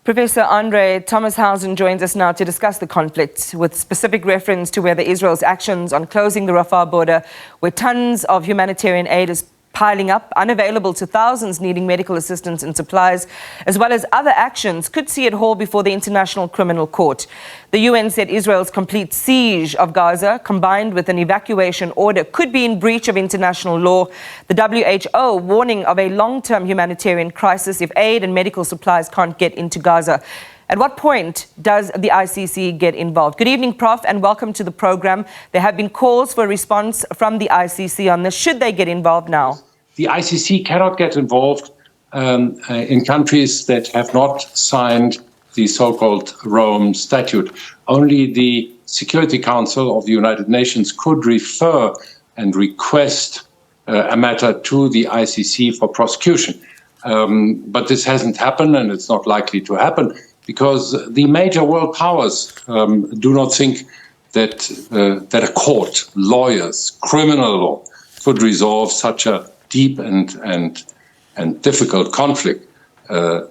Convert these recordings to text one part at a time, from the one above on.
Professor Andre Thomashausen joins us now to discuss the conflict with specific reference to whether Israel's actions on closing the Rafah border, where tons of humanitarian aid is piling up, unavailable to thousands needing medical assistance and supplies, as well as other actions, could see it hauled before the International Criminal Court. The UN said Israel's complete siege of Gaza, combined with an evacuation order, could be in breach of international law. The WHO warning of a long-term humanitarian crisis if aid and medical supplies can't get into Gaza. At what point does the ICC get involved? Good evening, Prof, and welcome to the program. There have been calls for a response from the ICC on this. Should they get involved now? The ICC cannot get involved in countries that have not signed the so-called Rome Statute. Only the Security Council of the United Nations could refer and request a matter to the ICC for prosecution. But this hasn't happened, and it's not likely to happen, because the major world powers do not think that a court, lawyers, criminal law could resolve such a deep and difficult conflict.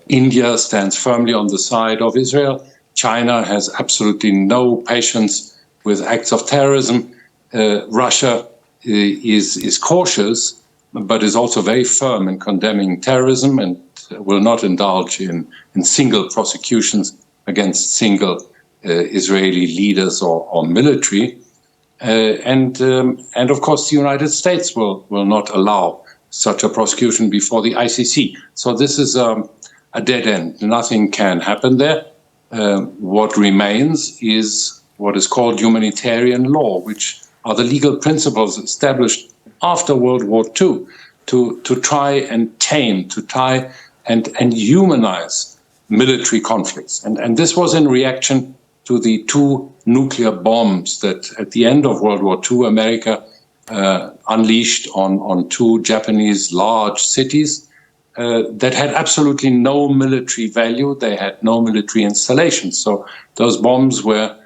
India stands firmly on the side of Israel. China has absolutely no patience with acts of terrorism. Russia is cautious, but is also very firm in condemning terrorism and will not indulge in single prosecutions against single Israeli leaders or military. And of course, the United States will not allow such a prosecution before the ICC. So this is a dead end. Nothing can happen there. What remains is what is called humanitarian law, which are the legal principles established after World War II to try and tame, to try and humanize military conflicts. And this was in reaction to the two nuclear bombs that at the end of World War II, America unleashed on two Japanese large cities that had absolutely no military value. They had no military installations. So those bombs were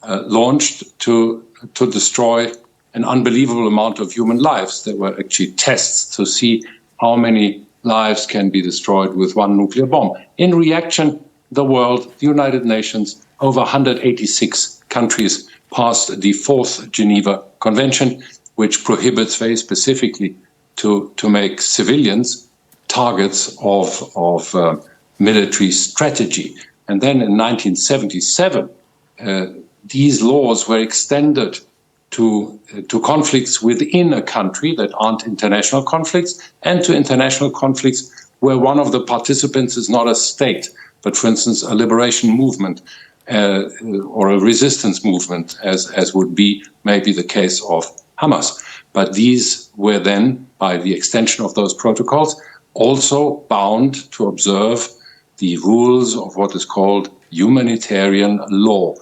launched to destroy an unbelievable amount of human lives. There were actually tests to see how many lives can be destroyed with one nuclear bomb. In reaction, the world, the United Nations, over 186 countries passed the Fourth Geneva Convention, which prohibits very specifically to make civilians targets of military strategy. And then in 1977, these laws were extended to conflicts within a country that aren't international conflicts, and to international conflicts where one of the participants is not a state, but for instance, a liberation movement or a resistance movement, as would be maybe the case of Hamas. But these were then, by the extension of those protocols, also bound to observe the rules of what is called humanitarian law.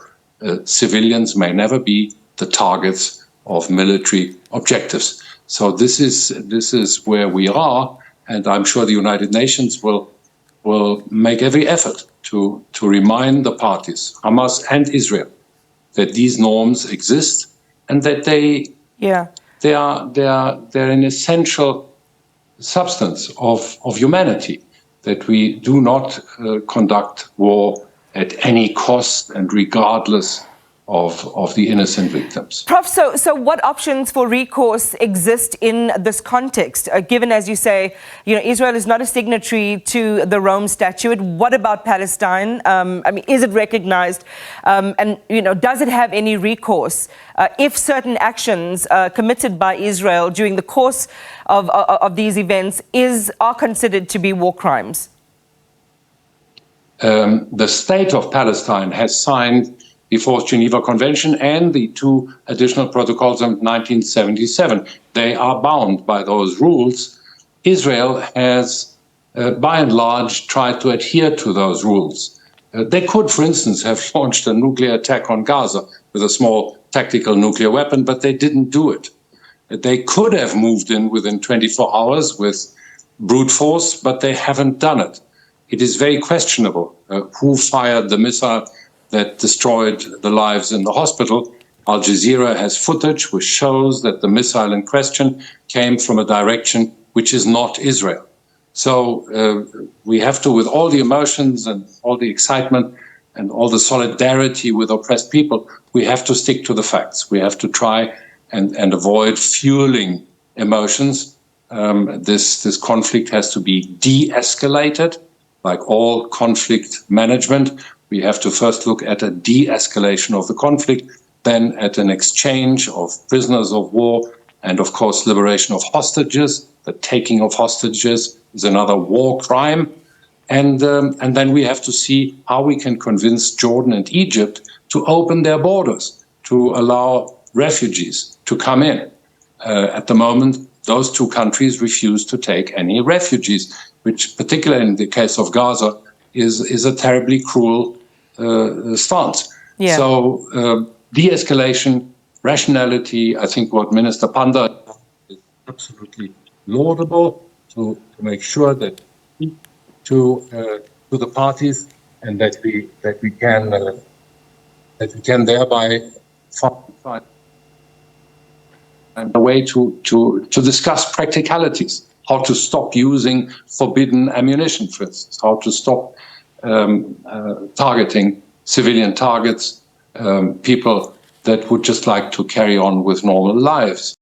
Civilians may never be the targets of military objectives. So this is where we are, and I'm sure the United Nations will make every effort to remind the parties, Hamas and Israel, that these norms exist and that they're an essential substance of humanity, that we do not conduct war at any cost and regardless of the innocent victims. Prof, so what options for recourse exist in this context? Given, as you say, Israel is not a signatory to the Rome Statute. What about Palestine? Is it recognized? And does it have any recourse if certain actions committed by Israel during the course of these events are considered to be war crimes? The state of Palestine has signed the Fourth Geneva Convention and the two additional protocols of 1977. They are bound by those rules. Israel has, by and large, tried to adhere to those rules. They could, for instance, have launched a nuclear attack on Gaza with a small tactical nuclear weapon, but they didn't do it. They could have moved in within 24 hours with brute force, but they haven't done it. It is very questionable who fired the missile that destroyed the lives in the hospital. Al Jazeera has footage which shows that the missile in question came from a direction which is not Israel. So we have to, with all the emotions and all the excitement and all the solidarity with oppressed people, we have to stick to the facts. We have to try and avoid fueling emotions. This conflict has to be de-escalated. Like all conflict management, we have to first look at a de-escalation of the conflict, then at an exchange of prisoners of war, and of course liberation of hostages. The taking of hostages is another war crime. And then we have to see how we can convince Jordan and Egypt to open their borders, to allow refugees to come in. At the moment, those two countries refuse to take any refugees, which, particularly in the case of Gaza, is a terribly cruel stance. Yeah. So de-escalation, rationality, I think what Minister Panda is absolutely laudable to make sure that to the parties, and that we can thereby find a way to discuss practicalities, how to stop using forbidden ammunition, for instance, how to stop targeting civilian targets, people that would just like to carry on with normal lives.